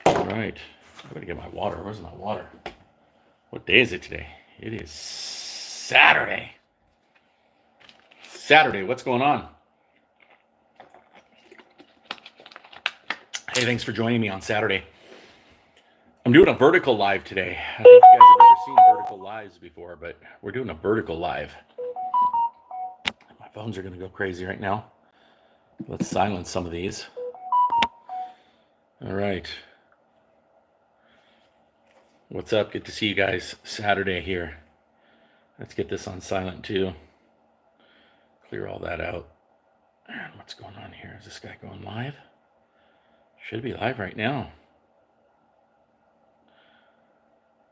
All right. I gotta get my water. Where's my water? What day is it today? It is Saturday. Saturday. What's going on? Hey, thanks for joining me on Saturday. I'm doing a vertical live today. I don't think you guys have ever seen vertical lives before, but we're doing a vertical live. My phones are going to go crazy right now. Let's silence some of these. All right. What's up? Good to see you guys Saturday here. Let's get this on silent too. Clear all that out. And what's going on here? Is this guy going live? Should be live right now.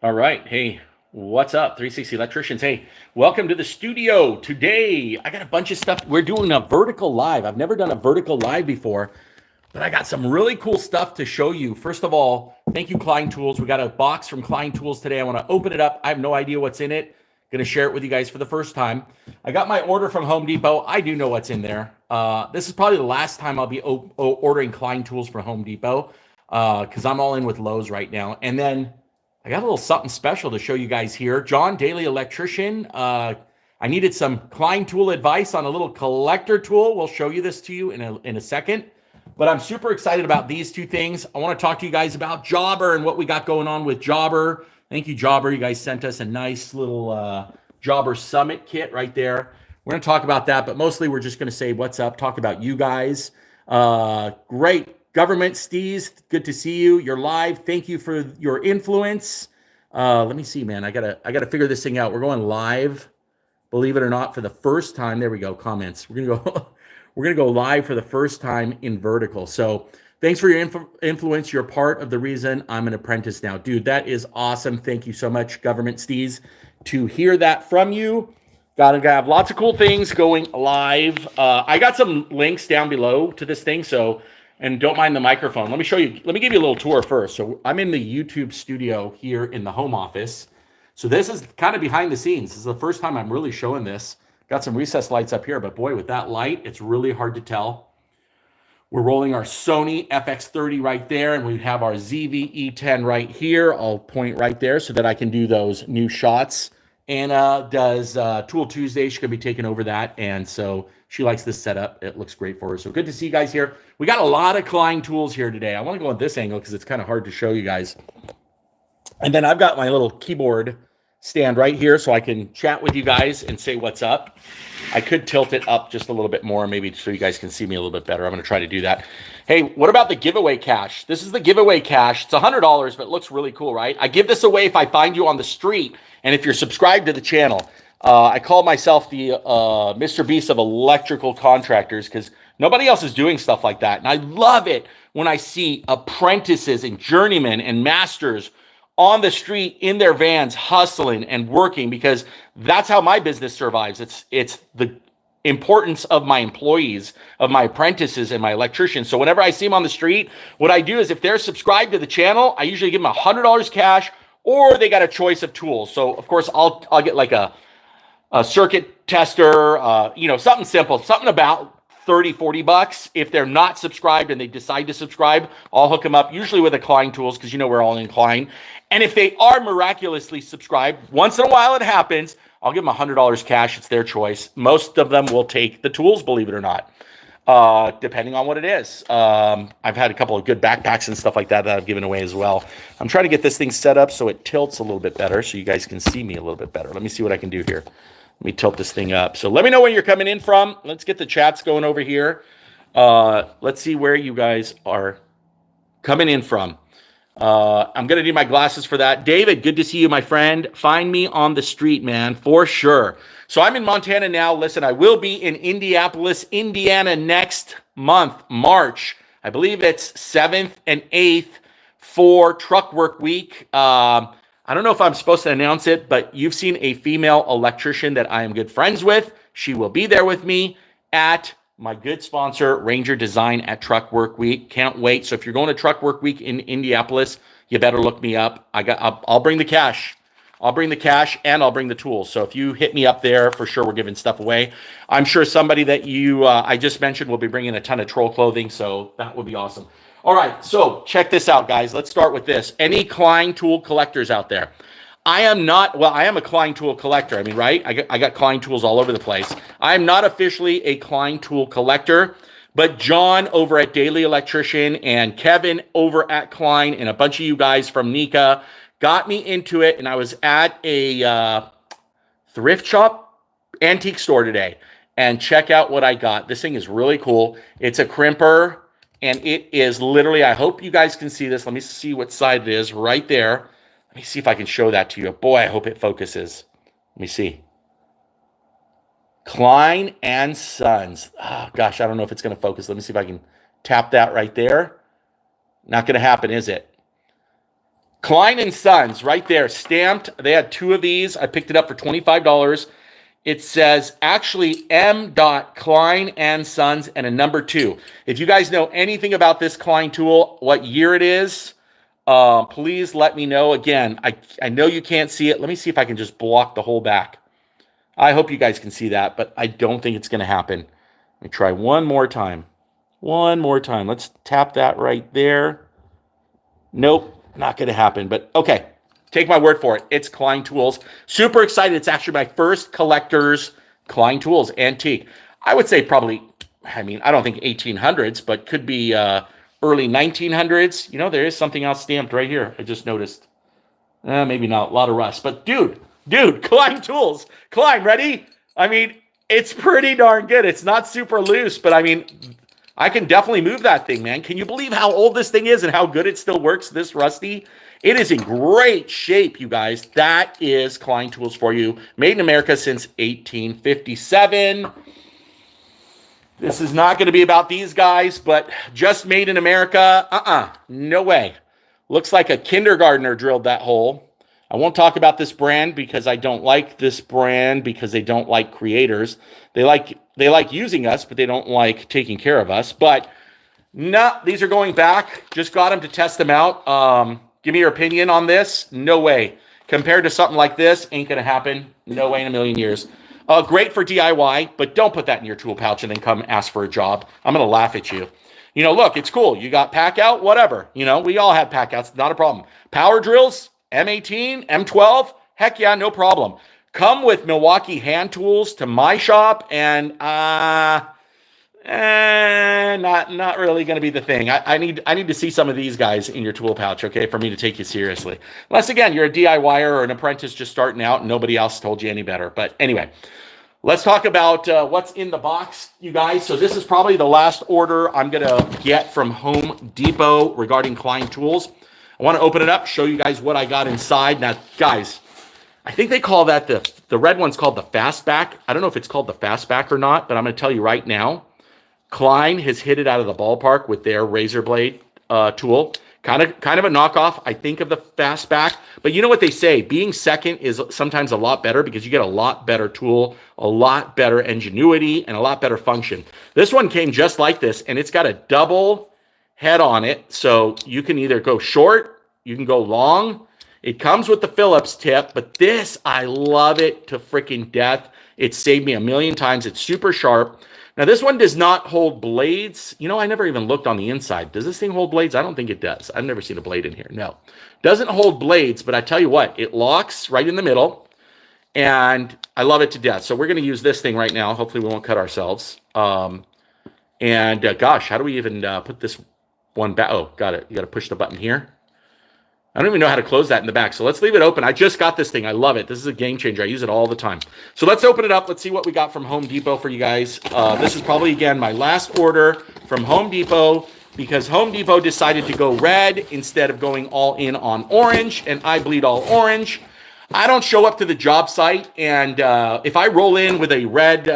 All right. Hey, what's up? 360 Electricians. Hey, welcome to the studio. Today, I got a bunch of stuff. We're doing a vertical live. I've never done a vertical live before, but I got some really cool stuff to show you. First of all, thank you, Kleintools. We got a box from Kleintools today. I want to open it up. I have no idea what's in it. Going to share it with you guys for the first time. I got my order from Home Depot. I do know what's in there. This is probably the last time I'll be ordering Kleintools from Home Depot because I'm all in with Lowe's right now. And then I got a little something special to show you guys here. John, Daily Electrician. I needed some Kleintool advice on a little collector tool. We'll show you this to you in a second. But I'm super excited about these two things. I want to talk to you guys about Jobber and what we got going on with Jobber. Thank you, Jobber. You guys sent us a nice little Jobber Summit kit right there. We're going to talk about that, but mostly we're just going to say what's up, talk about you guys. Great. Government Steez, good to see you. You're live. Thank you for your influence. Let me see, man. I gotta figure this thing out. We're going live, believe it or not, for the first time. There we go. Comments. We're gonna go live for the first time in vertical. So thanks for your influence. You're part of the reason I'm an apprentice now. Dude, that is awesome. Thank you so much, Government Steez, to hear that from you. Gotta have lots of cool things going live. I got some links down below to this thing, and don't mind the microphone. Let me show you. Let me give you a little tour first. So I'm in the YouTube studio here in the home office. So this is kind of behind the scenes. This is the first time I'm really showing this. Got some recessed lights up here, but boy, with that light, it's really hard to tell. We're rolling our Sony FX30 right there, and we have our ZV-E10 right here. I'll point right there so that I can do those new shots. Anna does Tool Tuesday. She's going to be taking over that, and so she likes this setup. It looks great for her. So good to see you guys here. We got a lot of Kleintools here today. I want to go at this angle because it's kind of hard to show you guys. And then I've got my little keyboard stand right here so I can chat with you guys and say what's up. I could tilt it up just a little bit more, maybe so you guys can see me a little bit better. I'm going to try to do that. Hey, what about the giveaway cash? This is the giveaway cash. It's $100, but it looks really cool, right? I give this away if I find you on the street and if you're subscribed to the channel. I call myself the Mr. Beast of electrical contractors because nobody else is doing stuff like that. And I love it when I see apprentices and journeymen and masters on the street in their vans hustling and working, because that's how my business survives. It's the importance of my employees, of my apprentices and my electricians. So whenever I see them on the street, what I do is if they're subscribed to the channel, I usually give them $100 cash, or they got a choice of tools. So of course I'll get like a circuit tester, something simple, something about 30, 40 bucks. If they're not subscribed and they decide to subscribe, I'll hook them up usually with a Kleintools because we're all in Klein. And if they are miraculously subscribed, once in a while it happens, I'll give them $100 cash. It's their choice. Most of them will take the tools, believe it or not, depending on what it is. I've had a couple of good backpacks and stuff like that I've given away as well. I'm trying to get this thing set up so it tilts a little bit better so you guys can see me a little bit better. Let me see what I can do here. Let me tilt this thing up. So let me know where you're coming in from. Let's get the chats going over here. Let's see where you guys are coming in from. I'm going to need my glasses for that. David, good to see you, my friend. Find me on the street, man, for sure. So I'm in Montana now. Listen, I will be in Indianapolis, Indiana next month, March. I believe it's 7th and 8th for Truck Work Week. I don't know if I'm supposed to announce it, but you've seen a female electrician that I am good friends with. She will be there with me at my good sponsor, Ranger Design, at Truck Work Week. Can't wait. So if you're going to Truck Work Week in Indianapolis, you better look me up. I'll bring the cash. I'll bring the cash and I'll bring the tools. So if you hit me up there, for sure we're giving stuff away. I'm sure somebody that I just mentioned will be bringing a ton of troll clothing, so that would be awesome. All right, so check this out, guys. Let's start with this. Any Kleintool collectors out there? I am not, well, I am a Kleintool collector. I mean, right? I got Kleintools all over the place. I am not officially a Kleintool collector, but John over at Daily Electrician and Kevin over at Klein and a bunch of you guys from Nika got me into it, and I was at a thrift shop antique store today, and check out what I got. This thing is really cool. It's a crimper, and it is literally, I hope you guys can see this. Let me see what side it is right there. Let me see if I can show that to you. Boy, I hope it focuses. Let me see. Klein and Sons. Oh, gosh, I don't know if it's going to focus. Let me see if I can tap that right there. Not going to happen, is it? Klein and Sons right there, stamped. They had 2 of these. I picked it up for $25. It says actually M. Klein and Sons and a number 2. If you guys know anything about this Kleintool, what year it is, please let me know. Again, I know you can't see it. Let me see if I can just block the whole back. I hope you guys can see that, but I don't think it's going to happen. Let me try one more time. One more time. Let's tap that right there. Nope, not going to happen, but okay. Take my word for it. It's Kleintools. Super excited. It's actually my first collector's Kleintools antique. I would say probably, I mean, I don't think 1800s, but could be early 1900s. You know, there is something else stamped right here. I just noticed. Maybe not. A lot of rust. But dude, Kleintools. Klein, ready? I mean, it's pretty darn good. It's not super loose, but I mean, I can definitely move that thing, man. Can you believe how old this thing is and how good it still works this rusty? It is in great shape, you guys. That is Kleintools for you. Made in America since 1857. This is not going to be about these guys, but just made in America. No way. Looks like a kindergartner drilled that hole. I won't talk about this brand because I don't like this brand because they don't like creators. They like using us, but they don't like taking care of us. But no, these are going back. Just got them to test them out. Give me your opinion on this. No way. Compared to something like this, ain't going to happen. No way in a million years. Great for DIY, but don't put that in your tool pouch and then come ask for a job. I'm going to laugh at you. You know, look, it's cool. You got pack out, whatever. You know, we all have pack outs. Not a problem. Power drills, M18, M12, heck yeah, no problem. Come with Milwaukee hand tools to my shop and not really going to be the thing. I need to see some of these guys in your tool pouch, okay, for me to take you seriously. Unless, again, you're a DIYer or an apprentice just starting out and nobody else told you any better. But anyway, let's talk about what's in the box, you guys. So this is probably the last order I'm going to get from Home Depot regarding Kleintools. I want to open it up, show you guys what I got inside. Now, guys, I think they call that the red one's called the Fastback. I don't know if it's called the Fastback or not, but I'm going to tell you right now, Klein has hit it out of the ballpark with their razor blade tool. Kind of a knockoff, I think, of the Fastback. But you know what they say? Being second is sometimes a lot better because you get a lot better tool, a lot better ingenuity, and a lot better function. This one came just like this, and it's got a double head on it. So you can either go short, you can go long. It comes with the Phillips tip, but this, I love it to freaking death. It saved me a million times. It's super sharp. Now, this one does not hold blades. You know, I never even looked on the inside. Does this thing hold blades? I don't think it does. I've never seen a blade in here. No. Doesn't hold blades, but I tell you what, it locks right in the middle, and I love it to death. So we're going to use this thing right now. Hopefully, we won't cut ourselves. Gosh, how do we even put this one back? Oh, got it. You got to push the button here. I don't even know how to close that in the back. So let's leave it open. I just got this thing. I love it. This is a game changer. I use it all the time. So let's open it up. Let's see what we got from Home Depot for you guys. This is probably, again, my last order from Home Depot because Home Depot decided to go red instead of going all in on orange, and I bleed all orange. I don't show up to the job site, and if I roll in with a red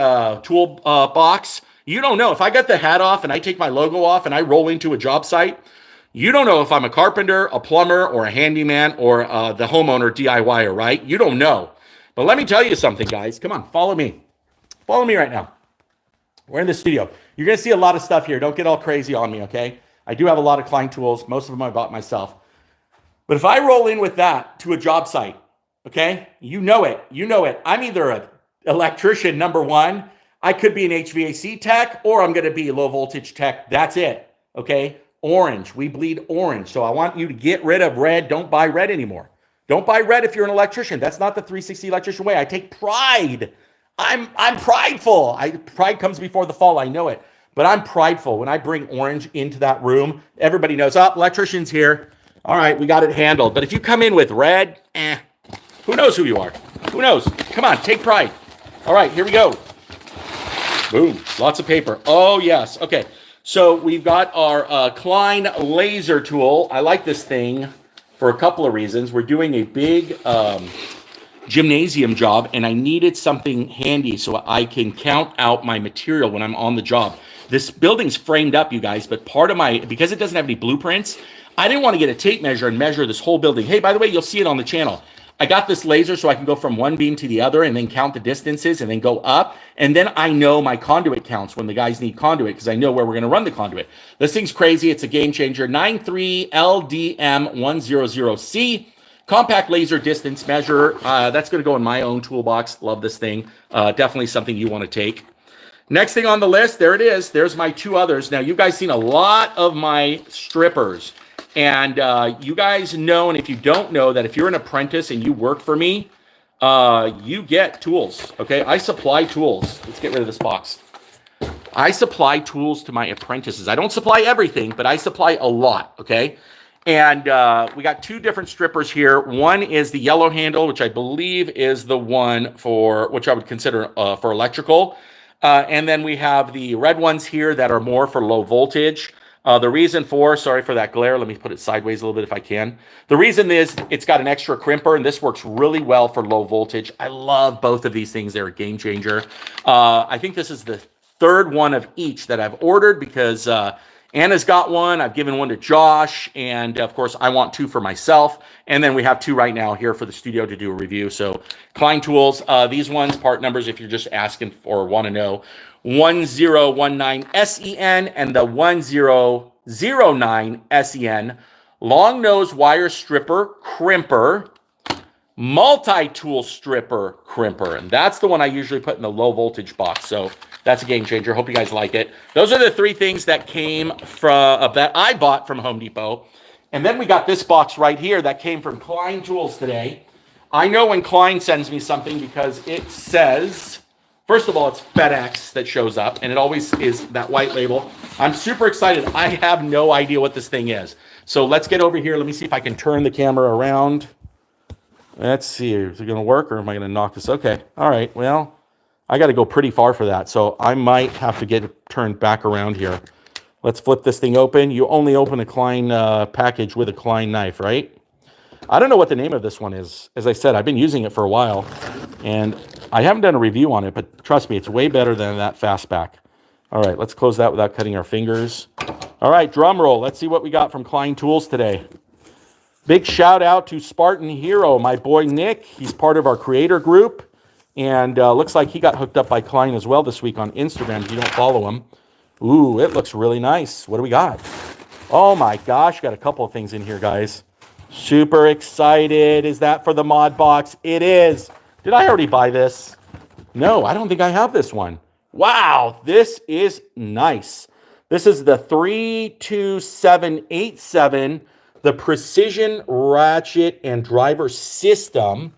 tool box, you don't know. If I got the hat off and I take my logo off and I roll into a job site, you don't know if I'm a carpenter, a plumber, or a handyman, or the homeowner DIYer, right? You don't know. But let me tell you something, guys. Come on, follow me. Follow me right now. We're in the studio. You're going to see a lot of stuff here. Don't get all crazy on me, okay? I do have a lot of Kleintools. Most of them I bought myself. But if I roll in with that to a job site, okay, you know it. You know it. I'm either an electrician, number one. I could be an HVAC tech, or I'm going to be a low voltage tech. That's it, okay? orange. We bleed orange. So I want you to get rid of red. Don't buy red anymore. Don't buy red if you're an electrician. That's not the 360 electrician way. I take pride. I'm prideful. Pride comes before the fall. I know it. But I'm prideful. When I bring orange into that room, everybody knows, oh, electrician's here. All right, we got it handled. But if you come in with red, who knows who you are? Who knows? Come on, take pride. All right, here we go. Boom, lots of paper. Oh, yes. Okay, so we've got our Klein laser tool. I like this thing for a couple of reasons. We're doing a big gymnasium job, and I needed something handy so I can count out my material when I'm on the job. This building's framed up, you guys, but because it doesn't have any blueprints, I didn't want to get a tape measure and measure this whole building. Hey, by the way, you'll see it on the channel. I got this laser so I can go from one beam to the other and then count the distances and then go up. And then I know my conduit counts when the guys need conduit because I know where we're going to run the conduit. This thing's crazy. It's a game changer. 93LDM100C. Compact laser distance measure. That's going to go in my own toolbox. Love this thing. Definitely something you want to take. Next thing on the list, there it is. There's my two others. Now, you guys seen a lot of my strippers. And you guys know, and if you don't know, that if you're an apprentice and you work for me, you get tools, okay? I supply tools. Let's get rid of this box. I supply tools to my apprentices. I don't supply everything, but I supply a lot, okay? And we got two different strippers here. One is the yellow handle, which I believe is the one for, which I would consider for electrical. And then we have the red ones here that are more for low voltage. The reason for, sorry for that glare, let me put it sideways a little bit if I can. The reason is it's got an extra crimper, and this works really well for low voltage. I love both of these things. They're a game changer. I think this is the third one of each that I've ordered because Anna's got one. I've given one to Josh, and of course, I want two for myself. And then we have two right now here for the studio to do a review. So Kleintools, these ones, part numbers, if you're just asking or want to know, 1019 SEN and the 1009 SEN. Long nose wire stripper crimper, multi-tool stripper crimper. And that's the one I usually put in the low voltage box. So that's a game changer. Hope you guys like it. Those are the three things that came from that I bought from Home Depot. And then we got this box right here that came from Kleintools today. I know when Klein sends me something because it says, first of all, it's FedEx that shows up, and it always is that white label. I'm super excited. I have no idea what this thing is. So let's get over here. Let me see if I can turn the camera around. Let's see. Is it going to work, or am I going to knock this? Okay. All right. Well, I got to go pretty far for that, so I might have to get it turned back around here. Let's flip this thing open. You only open a Klein package with a Klein knife, right? I don't know what the name of this one is. As I said, I've been using it for a while, and I haven't done a review on it, but trust me, it's way better than that Fastback. All right, let's close that without cutting our fingers. All right, drum roll. Let's see what we got from Kleintools today. Big shout out to Spartan Hero, my boy Nick. He's part of our creator group, and looks like he got hooked up by Klein as well this week on Instagram if you don't follow him. Ooh, it looks really nice. What do we got? Oh my gosh, got a couple of things in here, guys. Super excited. Is that for the mod box? It is. Did I already buy this? No, I don't think I have this one. Wow, this is nice. This is the 32787, the Precision Ratchet and Driver System.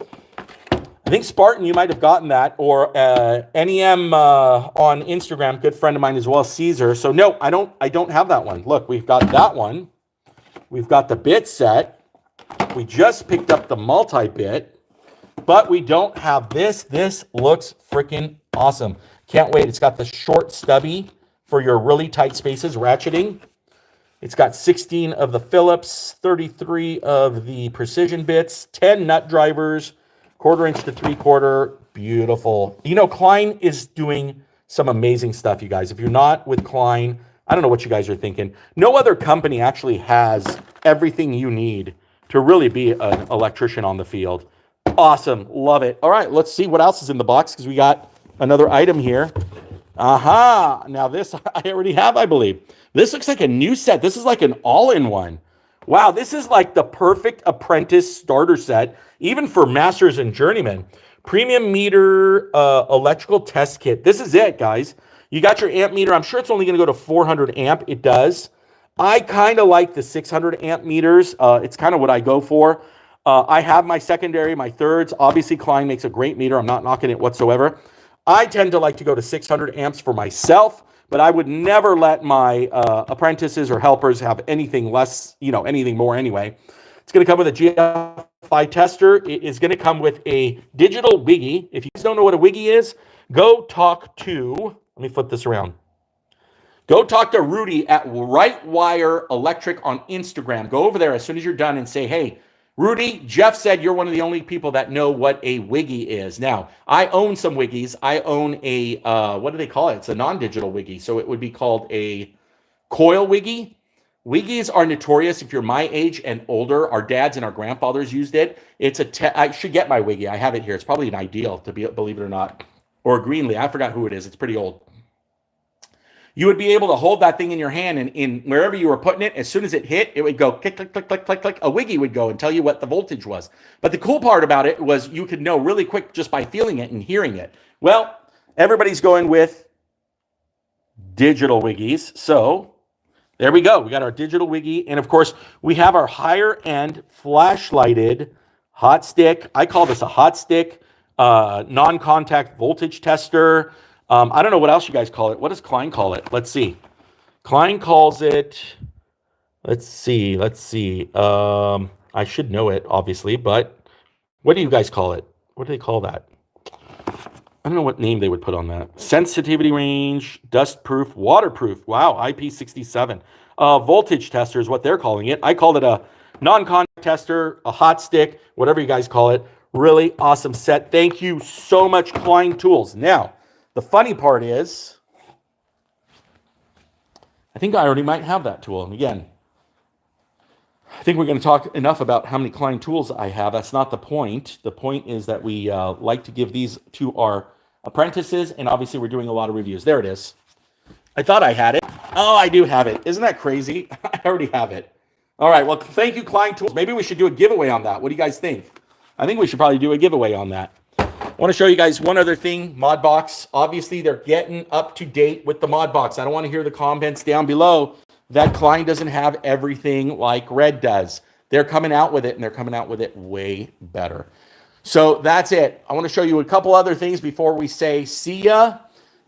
I think Spartan, you might have gotten that, or NEM on Instagram, good friend of mine as well, Caesar. So no, I don't have that one. Look, we've got that one. We've got the bit set. We just picked up the multi-bit, but we don't have this. This looks freaking awesome. Can't wait. It's got the short stubby for your really tight spaces, ratcheting. It's got 16 of the Phillips, 33 of the precision bits, 10 nut drivers, 1/4 inch to 3/4. Beautiful. You know, Klein is doing some amazing stuff, you guys. If you're not with Klein, I don't know what you guys are thinking. No other company actually has everything you need to really be an electrician on the field. Awesome. Love it. All right, let's see what else is in the box because we got another item here. Aha. Now this I already have, I believe. This looks like a new set. This is like an all-in-one. Wow, this is like the perfect apprentice starter set, even for masters and journeymen. Premium meter electrical test kit. This is it, guys. You got your amp meter. I'm sure it's only going to go to 400 amp. It does. I kind of like the 600 amp meters. It's kind of what I go for. I have my secondary, my thirds. Obviously, Klein makes a great meter. I'm not knocking it whatsoever. I tend to like to go to 600 amps for myself, but I would never let my apprentices or helpers have anything less, anything more anyway. It's going to come with a GFI tester. It is going to come with a digital wiggy. If you guys don't know what a wiggy is, go talk to, let me flip this around. Go talk to Rudy at Right Wire Electric on Instagram. Go over there as soon as you're done and say, hey, Rudy, Jeff said you're one of the only people that know what a wiggy is. Now, I own some wiggies. I own a, what do they call it? It's a non-digital wiggy. So it would be called a coil wiggy. Wiggies are notorious if you're my age and older. Our dads and our grandfathers used it. I should get my wiggy. I have it here. It's probably an Ideal, believe it or not. Or a Greenlee. I forgot who it is. It's pretty old. You would be able to hold that thing in your hand, and in wherever you were putting it, as soon as it hit, it would go click, click, click, click, click, click. A wiggy would go and tell you what the voltage was. But the cool part about it was you could know really quick just by feeling it and hearing it. Well, everybody's going with digital wiggies. So there we go. We got our digital wiggy. And of course, we have our higher end flashlighted hot stick. I call this a hot stick, non-contact voltage tester. I don't know what else you guys call it. What does Klein call it? Let's see. Klein calls it, let's see. I should know it, obviously, but what do you guys call it? What do they call that? I don't know what name they would put on that. Sensitivity range, dust proof, waterproof. Wow, IP67. Voltage tester is what they're calling it. I called it a non-contact tester, a hot stick, whatever you guys call it. Really awesome set. Thank you so much, Kleintools. Now, the funny part is, I think I already might have that tool. And again, I think we're going to talk enough about how many Klein tools I have. That's not the point. The point is that we like to give these to our apprentices, and obviously we're doing a lot of reviews. There it is. I thought I had it. Oh, I do have it. Isn't that crazy? I already have it. All right, well, thank you, Klein Tools. Maybe we should do a giveaway on that. What do you guys think? I think we should probably do a giveaway on that. I want to show you guys one other thing, Modbox. Obviously, they're getting up to date with the Modbox. I don't want to hear the comments down below that Klein doesn't have everything like Red does. They're coming out with it, and they're coming out with it way better. So that's it. I want to show you a couple other things before we say see ya.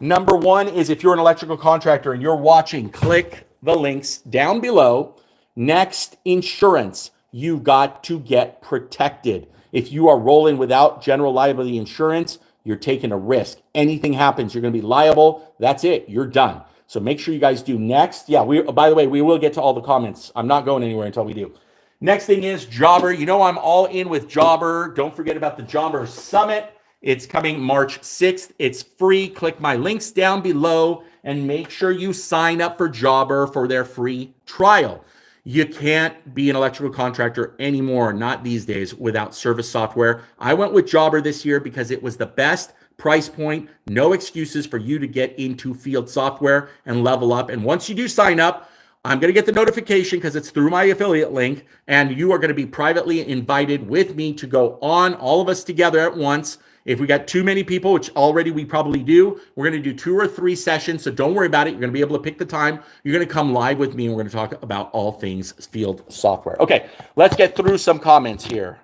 Number one is if you're an electrical contractor and you're watching, click the links down below. Next, insurance. You've got to get protected. If you are rolling without general liability insurance, you're taking a risk. Anything happens, you're going to be liable. That's it. You're done. So make sure you guys do next. Yeah, by the way, we will get to all the comments. I'm not going anywhere until we do. Next thing is Jobber. You know I'm all in with Jobber. Don't forget about the Jobber Summit. It's coming March 6th. It's free. Click my links down below and make sure you sign up for Jobber for their free trial. You can't be an electrical contractor anymore, not these days, without service software. I went with Jobber this year because it was the best price point. No excuses for you to get into field software and level up. And once you do sign up, I'm going to get the notification because it's through my affiliate link, and you are going to be privately invited with me to go on, all of us together at once. If we got too many people, which already we probably do, we're going to do 2 or 3 sessions. So don't worry about it. You're going to be able to pick the time. You're going to come live with me, and we're going to talk about all things field software. Okay, let's get through some comments here.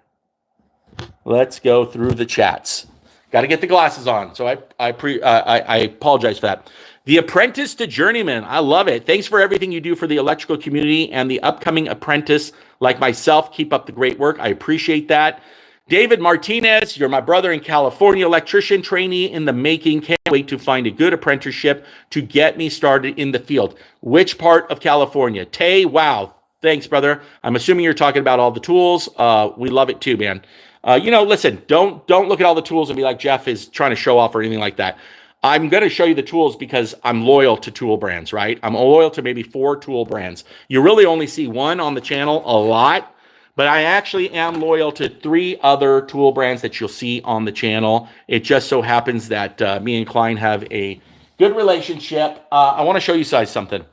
Let's go through the chats. Got to get the glasses on. So I apologize for that. The Apprentice to Journeyman. I love it. Thanks for everything you do for the electrical community and the upcoming apprentice like myself. Keep up the great work. I appreciate that. David Martinez, you're my brother in California, electrician trainee in the making. Can't wait to find a good apprenticeship to get me started in the field. Which part of California? Tay, wow. Thanks, brother. I'm assuming you're talking about all the tools. We love it too, man. Listen, don't look at all the tools and be like Jeff is trying to show off or anything like that. I'm going to show you the tools because I'm loyal to tool brands, right? I'm loyal to maybe 4 tool brands. You really only see one on the channel a lot. But I actually am loyal to 3 other tool brands that you'll see on the channel. It just so happens that me and Klein have a good relationship. I want to show you guys something.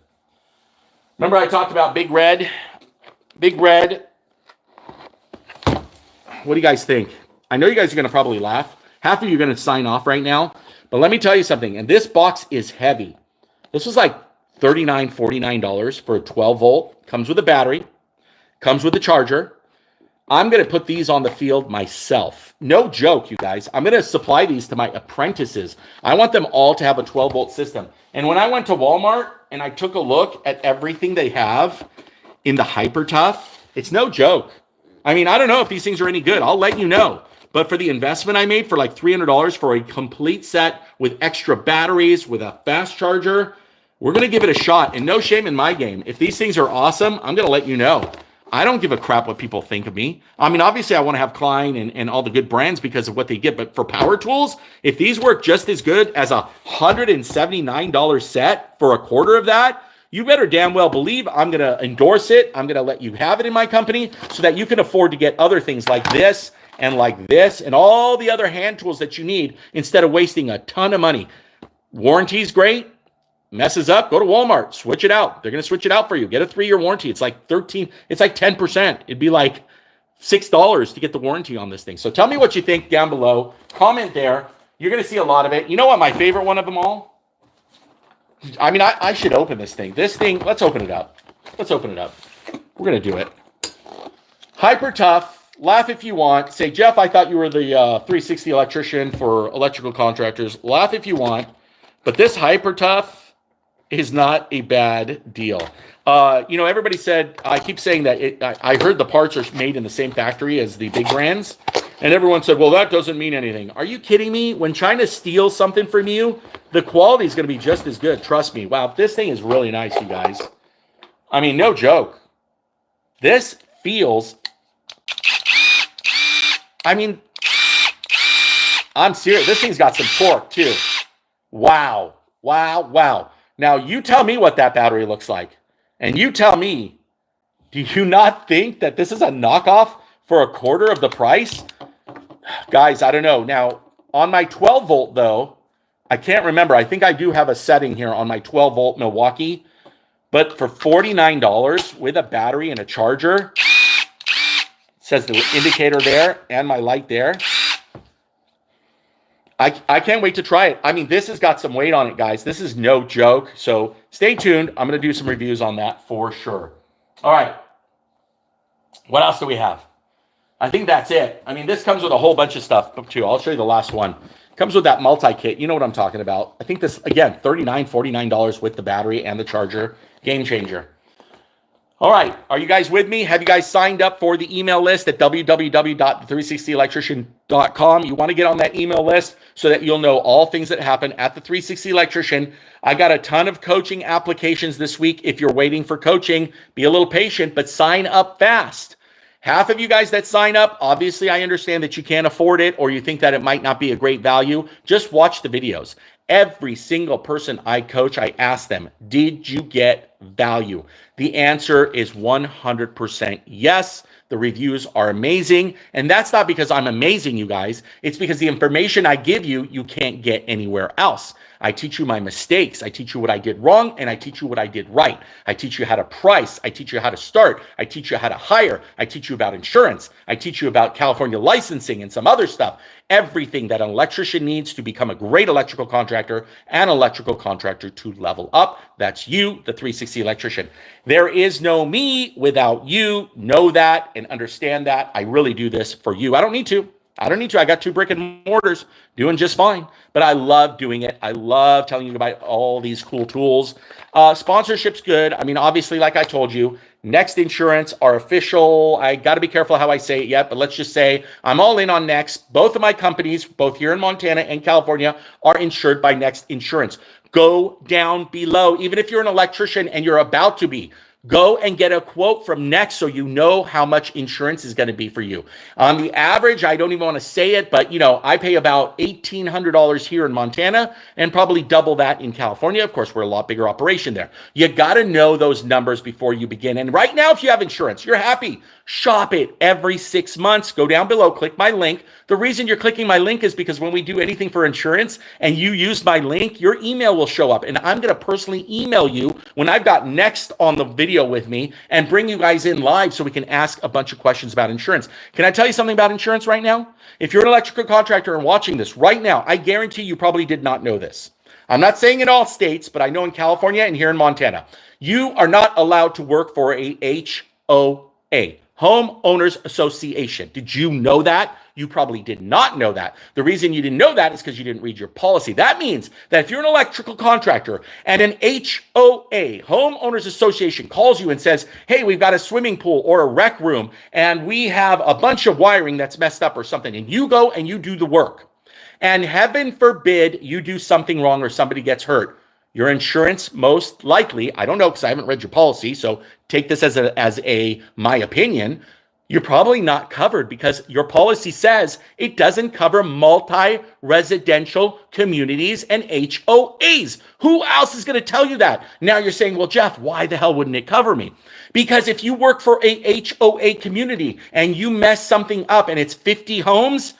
Remember I talked about Big Red? Big Red. What do you guys think? I know you guys are going to probably laugh. Half of you are going to sign off right now. But let me tell you something. And this box is heavy. This was like $39, $49 for a 12 volt. Comes with a battery, comes with a charger. I'm going to put these on the field myself. No joke, you guys. I'm going to supply these to my apprentices. I want them all to have a 12 volt system. And when I went to Walmart and I took a look at everything they have in the Hyper Tough, it's no joke. I mean, I don't know if these things are any good. I'll let you know. But for the investment I made for like $300 for a complete set with extra batteries, with a fast charger, we're going to give it a shot. And no shame in my game. If these things are awesome, I'm going to let you know. I don't give a crap what people think of me. I mean, obviously, I want to have Klein and all the good brands because of what they get. But for power tools, if these work just as good as a $179 set for a quarter of that, you better damn well believe I'm going to endorse it. I'm going to let you have it in my company so that you can afford to get other things like this and all the other hand tools that you need instead of wasting a ton of money. Warranty's great. Messes up, go to Walmart, switch it out. They're going to switch it out for you. Get a 3-year warranty. It's like 10%. It'd be like $6 to get the warranty on this thing. So tell me what you think down below. Comment there. You're going to see a lot of it. You know what my favorite one of them all? I mean, I should open this thing. Let's open it up. Let's open it up. We're going to do it. Hyper Tough. Laugh if you want. Say, Jeff, I thought you were the 360 electrician for electrical contractors. Laugh if you want. But this Hyper Tough is not a bad deal. Everybody said, I keep saying that I heard the parts are made in the same factory as the big brands. And everyone said, well, that doesn't mean anything. Are you kidding me? When China steals something from you, the quality is going to be just as good. Trust me. Wow, this thing is really nice, you guys. I mean, no joke. This feels, I'm serious. This thing's got some torque too. Wow. Now, you tell me what that battery looks like. And you tell me, do you not think that this is a knockoff for a quarter of the price? Guys, I don't know. Now, on my 12 volt, though, I can't remember. I think I do have a setting here on my 12 volt Milwaukee. But for $49 with a battery and a charger, it says the indicator there and my light there. I can't wait to try it. I mean, this has got some weight on it, guys. This is no joke. So stay tuned. I'm going to do some reviews on that for sure. All right. What else do we have? I think that's it. I mean, this comes with a whole bunch of stuff too. I'll show you the last one. Comes with that multi-kit. You know what I'm talking about. I think this, again, $39, $49 with the battery and the charger. Game changer. All right. Are you guys with me? Have you guys signed up for the email list at www.360electrician.com? You want to get on that email list so that you'll know all things that happen at the 360 Electrician. I got a ton of coaching applications this week. If you're waiting for coaching, be a little patient, but sign up fast. Half of you guys that sign up, obviously I understand that you can't afford it or you think that it might not be a great value. Just watch the videos. Every single person I coach, I ask them, did you get value? The answer is 100% yes. The reviews are amazing. And that's not because I'm amazing, you guys. It's because the information I give you, you can't get anywhere else. I teach you my mistakes. I teach you what I did wrong, and I teach you what I did right. I teach you how to price. I teach you how to start. I teach you how to hire. I teach you about insurance. I teach you about California licensing and some other stuff. Everything that an electrician needs to become a great electrical contractor and electrical contractor to level up. That's you, the 360 Electrician. There is no me without you. Know that and understand that. I really do this for you. I don't need to. I got 2 brick and mortars doing just fine, but I love doing it. I love telling you about all these cool tools. Sponsorship's good. I mean, obviously, like I told you, Next Insurance are official. I got to be careful how I say it yet, but let's just say I'm all in on Next. Both of my companies, both here in Montana and California, are insured by Next Insurance. Go down below. Even if you're an electrician and you're about to be, go and get a quote from Next so you know how much insurance is going to be for you. On the average, I don't even want to say it, but I pay about $1,800 here in Montana and probably double that in California. Of course, we're a lot bigger operation there. You got to know those numbers before you begin. And right now, if you have insurance, you're happy. Shop it every 6 months. Go down below, click my link. The reason you're clicking my link is because when we do anything for insurance and you use my link, your email will show up. And I'm going to personally email you when I've got Next on the video with me and bring you guys in live so we can ask a bunch of questions about insurance. Can I tell you something about insurance right now? If you're an electrical contractor and watching this right now, I guarantee you probably did not know this. I'm not saying in all states, but I know in California and here in Montana, you are not allowed to work for a HOA, Homeowners Association. Did you know that? You probably did not know that. The reason you didn't know that is because you didn't read your policy. That means that if you're an electrical contractor and an HOA, Homeowners Association, calls you and says, hey, we've got a swimming pool or a rec room and we have a bunch of wiring that's messed up or something, and you go and you do the work, and heaven forbid you do something wrong or somebody gets hurt, your insurance most likely, I don't know because I haven't read your policy, so take this as a my opinion, you're probably not covered because your policy says it doesn't cover multi-residential communities and HOAs. Who else is going to tell you that? Now you're saying, well, Jeff, why the hell wouldn't it cover me? Because if you work for a HOA community and you mess something up and it's 50 homes,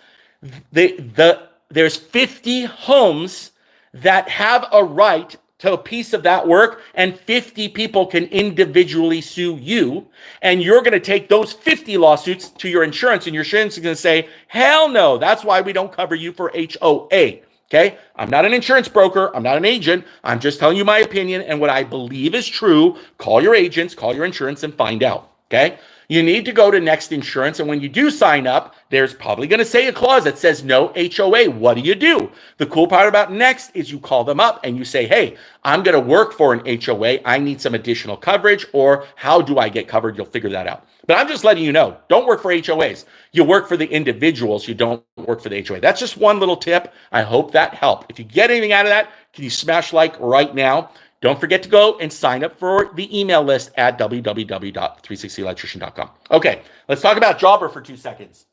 there's 50 homes that have a right to a piece of that work, and 50 people can individually sue you, and you're going to take those 50 lawsuits to your insurance, and your insurance is going to say, hell no, that's why we don't cover you for HOA. Okay? I'm not an insurance broker. I'm not an agent. I'm just telling you my opinion and what I believe is true. Call your agents, call your insurance, and find out. Okay? You need to go to Next Insurance, and when you do sign up, there's probably going to say a clause that says no HOA. What do? The cool part about Next is you call them up and you say, hey, I'm going to work for an HOA. I need some additional coverage, or how do I get covered? You'll figure that out. But I'm just letting you know, don't work for HOAs. You work for the individuals. You don't work for the HOA. That's just one little tip. I hope that helped. If you get anything out of that, can you smash like right now? Don't forget to go and sign up for the email list at www.360electrician.com. Okay, let's talk about Jobber for 2 seconds.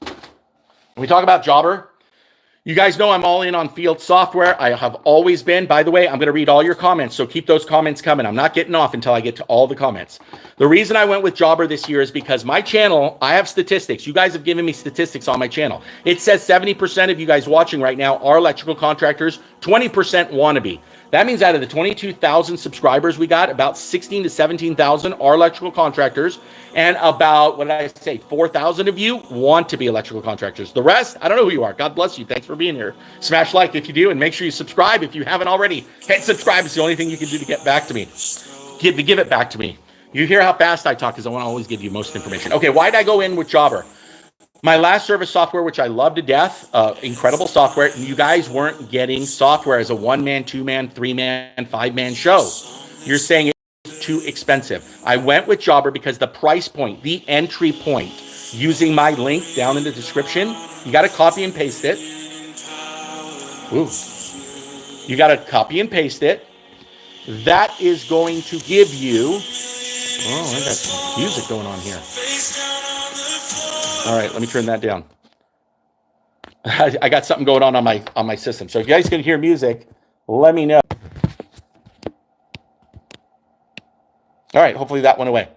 When we talk about Jobber, you guys know I'm all in on field software. I have always been. By the way, I'm going to read all your comments, so keep those comments coming. I'm not getting off until I get to all the comments. The reason I went with Jobber this year is because my channel, I have statistics. You guys have given me statistics on my channel. It says 70% of you guys watching right now are electrical contractors, 20% wannabe. That means out of the 22,000 subscribers we got, about 16 to 17,000 are electrical contractors, and about, what did I say, 4,000 of you want to be electrical contractors. The rest, I don't know who you are. God bless you. Thanks for being here. Smash like if you do, and make sure you subscribe if you haven't already. Hit subscribe. It's the only thing you can do to get back to me. Give it back to me. You hear how fast I talk because I want to always give you most information. Okay, why did I go in with Jobber? My last service software, which I love to death, incredible software. You guys weren't getting software as a 1-man, 2-man, 3-man, 5-man show. You're saying it's too expensive. I went with Jobber because the price point, the entry point, using my link down in the description, you got to copy and paste it. Ooh. You got to copy and paste it. That is going to give you, oh, I got some music going on here. All right, let me turn that down. I got something going on my system. So if you guys can hear music, let me know. All right, hopefully that went away.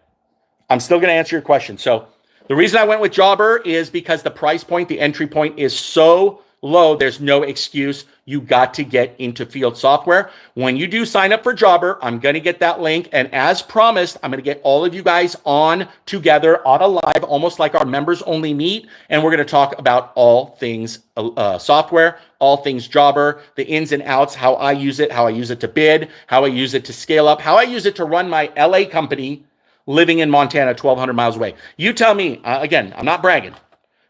I'm still going to answer your question. So the reason I went with Jobber is because the price point, the entry point is so low, there's no excuse. You got to get into field software. When you do sign up for Jobber, I'm going to get that link. And as promised, I'm going to get all of you guys on together on a live, almost like our members only meet. And we're going to talk about all things software, all things Jobber, the ins and outs, how I use it to bid, how I use it to scale up, how I use it to run my LA company living in Montana, 1,200 miles away. You tell me, again, I'm not bragging,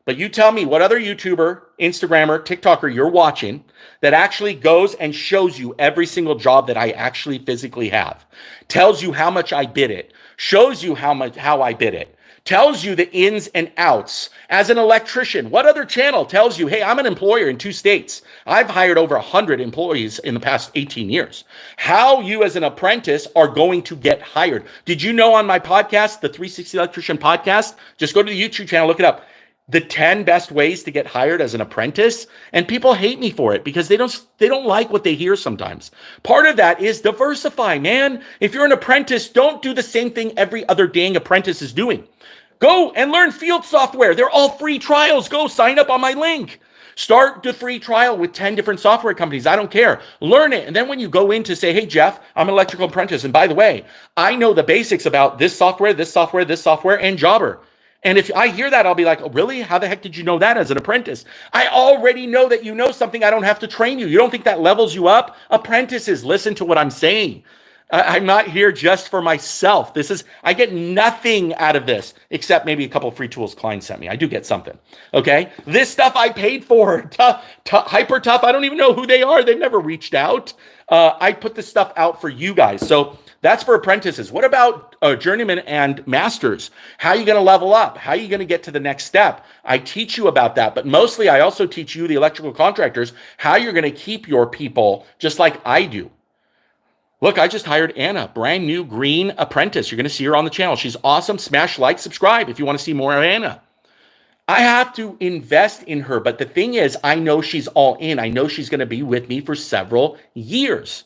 but you tell me what other YouTuber, Instagrammer, TikToker you're watching that actually goes and shows you every single job that I actually physically have, tells you how much I bid it, shows you how I bid it, tells you the ins and outs. As an electrician, what other channel tells you, hey, I'm an employer in 2 states. I've hired over 100 employees in the past 18 years. How you as an apprentice are going to get hired. Did you know on my podcast, the 360 Electrician podcast, just go to the YouTube channel, look it up, the 10 best ways to get hired as an apprentice, and people hate me for it because they don't like what they hear sometimes. Part of that is diversify, man. If you're an apprentice, don't do the same thing every other dang apprentice is doing. Go and learn field software. They're all free trials. Go sign up on my link. Start the free trial with 10 different software companies. I don't care. Learn it. And then when you go in to say, hey, Jeff, I'm an electrical apprentice. And by the way, I know the basics about this software, and Jobber. And if I hear that, I'll be like, oh, really? How the heck did you know that as an apprentice? I already know that you know something. I don't have to train you. You don't think that levels you up? Apprentices, listen to what I'm saying. I'm not here just for myself. I get nothing out of this except maybe a couple of free tools Klein sent me. I do get something. Okay. This stuff I paid for. Hyper Tough. I don't even know who they are. They've never reached out. I put this stuff out for you guys. So that's for apprentices. What about journeymen and masters? How are you going to level up? How are you going to get to the next step? I teach you about that, but mostly I also teach you, the electrical contractors, how you're going to keep your people just like I do. Look, I just hired Anna, brand new green apprentice. You're going to see her on the channel. She's awesome. Smash like, subscribe if you want to see more of Anna. I have to invest in her, but the thing is, I know she's all in. I know she's going to be with me for several years.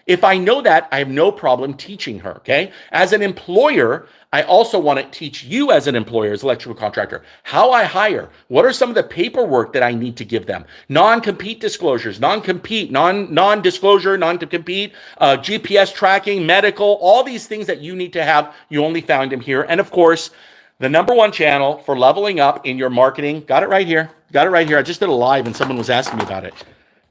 If I know that, I have no problem teaching her, okay? As an employer, I also want to teach you as an employer, as an electrical contractor, how I hire. What are some of the paperwork that I need to give them? Non-compete disclosures, non-disclosure, non-compete, GPS tracking, medical, all these things that you need to have. You only found them here. And of course, the #1 channel for leveling up in your marketing. Got it right here. Got it right here. I just did a live and someone was asking me about it.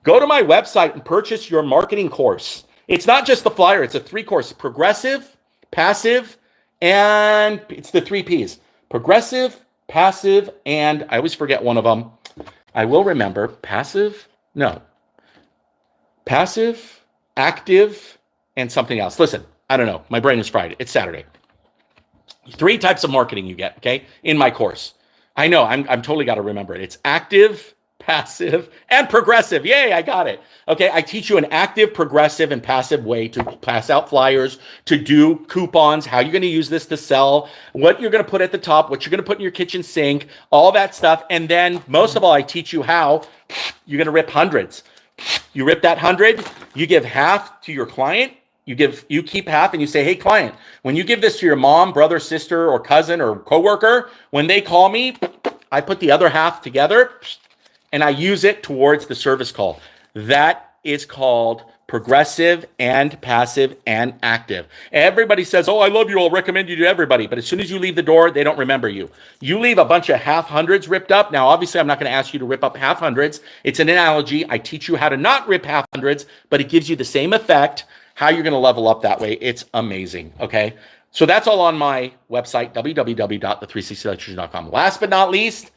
Go to my website and purchase your marketing course. It's not just the flyer. It's a 3-course: progressive, passive, and it's the 3 Ps. Progressive, passive, and I always forget one of them. I will remember. Passive, active, and something else. Listen, I don't know. My brain is fried. It's Saturday. 3 types of marketing you get, okay, in my course. I know. I'm totally got to remember it. It's active, passive, and progressive. Yay, I got it. Okay, I teach you an active, progressive, and passive way to pass out flyers, to do coupons, how you're going to use this to sell, what you're going to put at the top, what you're going to put in your kitchen sink, all that stuff. And then most of all, I teach you how you're going to rip hundreds. You rip that 100, you give half to your client. You keep half and you say, hey, client, when you give this to your mom, brother, sister, or cousin, or coworker, when they call me, I put the other half together and I use it towards the service call. That is called progressive and passive and active. Everybody says, oh, I love you. I'll recommend you to everybody. But as soon as you leave the door, they don't remember you. You leave a bunch of half hundreds ripped up. Now, obviously, I'm not going to ask you to rip up half hundreds. It's an analogy. I teach you how to not rip half hundreds, but it gives you the same effect, how you're going to level up that way. It's amazing. Okay. So that's all on my website, www.the360electrician.com. Last but not least,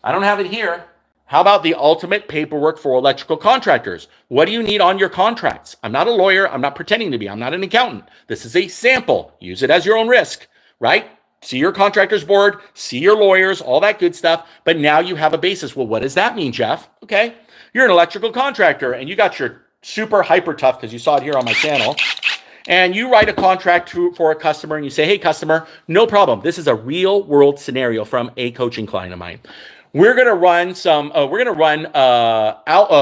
I don't have it here. How about the ultimate paperwork for electrical contractors? What do you need on your contracts? I'm not a lawyer. I'm not pretending to be. I'm not an accountant. This is a sample. Use it as your own risk, right? See your contractor's board, see your lawyers, all that good stuff. But now you have a basis. Well, what does that mean, Jeff? Okay. You're an electrical contractor and you got your super hyper tough, because you saw it here on my channel, and you write a contract for a customer and you say, hey, customer, no problem. This is a real world scenario from a coaching client of mine. We're going to run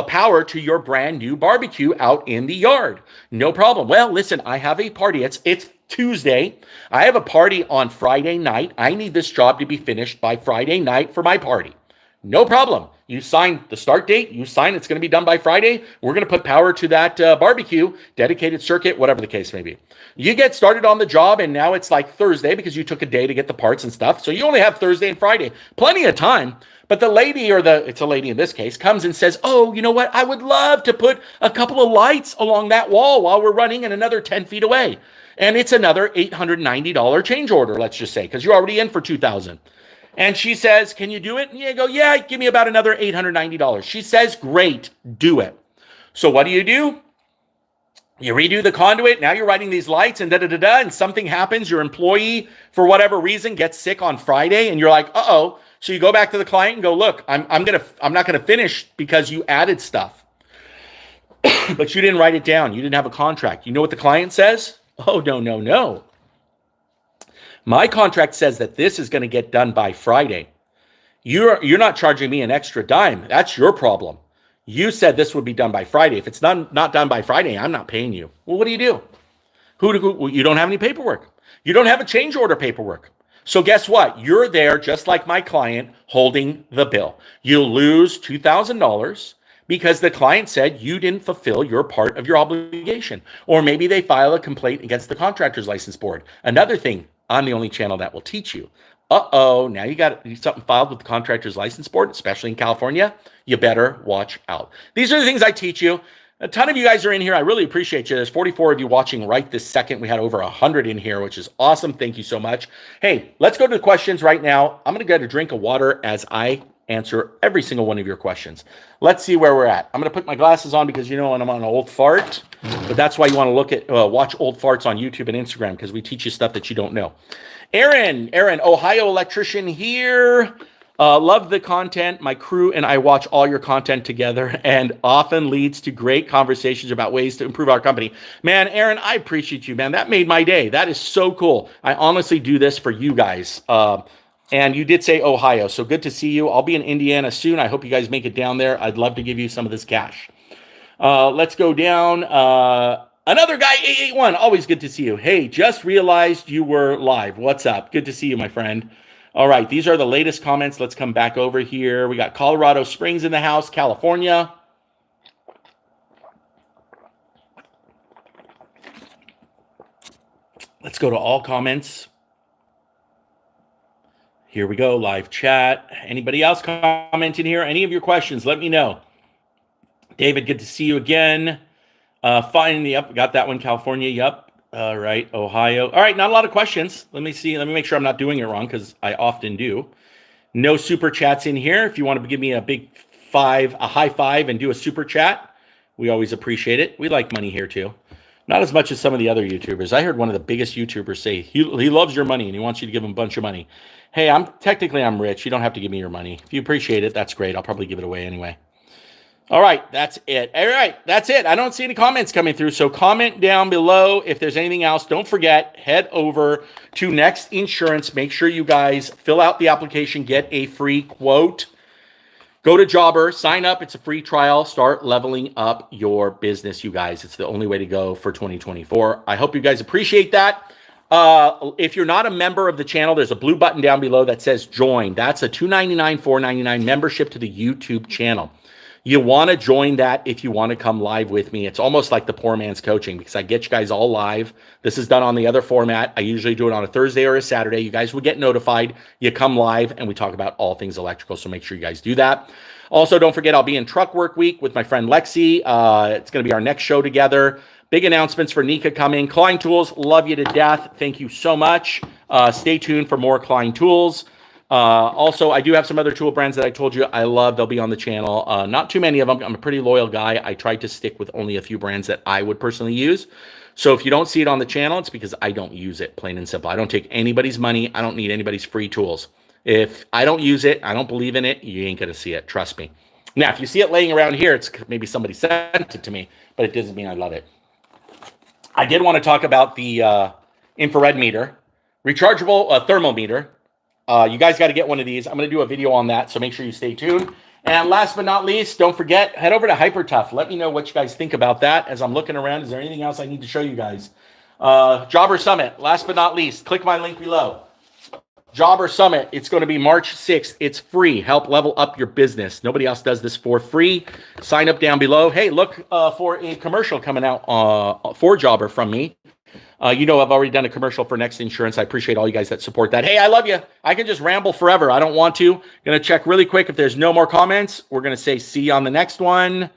power to your brand new barbecue out in the yard. No problem. Well, listen, I have a party. It's Tuesday. I have a party on Friday night. I need this job to be finished by Friday night for my party. No problem. You sign the start date. You sign it's going to be done by Friday. We're going to put power to that barbecue, dedicated circuit, whatever the case may be. You get started on the job, and now it's like Thursday because you took a day to get the parts and stuff. So you only have Thursday and Friday. Plenty of time. But the lady, it's a lady in this case, comes and says, oh, you know what? I would love to put a couple of lights along that wall while we're running and another 10 feet away. And it's another $890 change order, let's just say, because you're already in for $2,000. And she says, can you do it? And you go, yeah, give me about another $890. She says, great, do it. So what do? You redo the conduit. Now you're writing these lights and and something happens. Your employee, for whatever reason, gets sick on Friday, and you're like, uh-oh. So you go back to the client and go, look, I'm not gonna finish because you added stuff, but you didn't write it down. You didn't have a contract. You know what the client says? Oh, no. My contract says that this is going to get done by Friday. You're not charging me an extra dime. That's your problem. You said this would be done by Friday. If it's not done by Friday, I'm not paying you. Well, what do? You don't have any paperwork. You don't have a change order paperwork. So guess what? You're there just like my client holding the bill. You'll lose $2,000 because the client said you didn't fulfill your part of your obligation. Or maybe they file a complaint against the contractor's license board. Another thing, I'm the only channel that will teach you. uh-oh, now you got something filed with the Contractors License Board, especially in California. You better watch out. These are the things I teach you. A ton of you guys are in here. I really appreciate you. There's 44 of you watching right this second. We had over 100 in here, which is awesome. Thank you so much. Hey, let's go to the questions right now. I'm going to get a drink of water as I answer every single one of your questions. Let's see where we're at. I'm going to put my glasses on because I'm on an old fart, but that's why you want to look at watch old farts on YouTube and Instagram, because we teach you stuff that you don't know. Aaron, Ohio Electrician here. Love the content. My crew and I watch all your content together, and often leads to great conversations about ways to improve our company. Man, Aaron, I appreciate you, man. That made my day. That is so cool. I honestly do this for you guys. And you did say Ohio, so good to see you. I'll be in Indiana soon. I hope you guys make it down there. I'd love to give you some of this cash. Let's go down. Another guy, 881. Always good to see you. Hey, just realized you were live. What's up? Good to see you, my friend. All right, these are the latest comments. Let's come back over here. We got Colorado Springs in the house, California. Let's go to all comments. Here we go, live chat. Anybody else commenting here? Any of your questions, let me know. David, good to see you again. Finally, yep, got that one, California, yep. All right, Ohio. All right, not a lot of questions. Let me see. Let me make sure I'm not doing it wrong, because I often do. No super chats in here. If you want to give me a big high five and do a super chat, we always appreciate it. We like money here too. Not as much as some of the other YouTubers. I heard one of the biggest YouTubers say he loves your money and he wants you to give him a bunch of money. Hey, I'm rich. You don't have to give me your money. If you appreciate it, that's great. I'll probably give it away anyway. All right, that's it. All right, that's it. I don't see any comments coming through, so comment down below if there's anything else. Don't forget, head over to Next Insurance. Make sure you guys fill out the application, get a free quote. Go to Jobber, sign up. It's a free trial. Start leveling up your business, you guys. It's the only way to go for 2024. I hope you guys appreciate that. If you're not a member of the channel, there's a blue button down below that says join. That's a $2.99, $4.99 membership to the YouTube channel. You want to join that if you want to come live with me. It's almost like the poor man's coaching, because I get you guys all live. This is done on the other format. I usually do it on a Thursday or a Saturday. You guys will get notified. You come live and we talk about all things electrical. So make sure you guys do that. Also, don't forget, I'll be in Truck Work Week with my friend Lexi. It's going to be our next show together. Big announcements for Nika coming. Kleintools, love you to death. Thank you so much. Stay tuned for more Kleintools. Also, I do have some other tool brands that I told you I love. They'll be on the channel. Not too many of them. I'm a pretty loyal guy. I try to stick with only a few brands that I would personally use. So if you don't see it on the channel, it's because I don't use it, plain and simple. I don't take anybody's money. I don't need anybody's free tools. If I don't use it, I don't believe in it, you ain't going to see it. Trust me. Now, if you see it laying around here, it's maybe somebody sent it to me, but it doesn't mean I love it. I did want to talk about the infrared meter, rechargeable thermometer. You guys got to get one of these. I'm going to do a video on that, so make sure you stay tuned. And last but not least, don't forget, head over to HyperTough. Let me know what you guys think about that as I'm looking around. Is there anything else I need to show you guys? Jobber Summit, last but not least, click my link below. Jobber Summit, it's going to be March 6th. It's free. Help level up your business. Nobody else does this for free. Sign up down below. Hey, look for a commercial coming out for Jobber from me. I've already done a commercial for Next Insurance. I appreciate all you guys that support that. Hey, I love you. I can just ramble forever. I don't want to. Going to check really quick. If there's no more comments, we're going to say see you on the next one.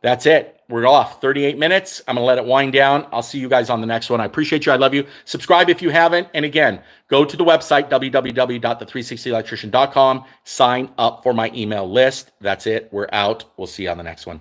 That's it. We're off 38 minutes. I'm going to let it wind down. I'll see you guys on the next one. I appreciate you. I love you. Subscribe if you haven't. And again, go to the website, www.the360electrician.com. Sign up for my email list. That's it. We're out. We'll see you on the next one.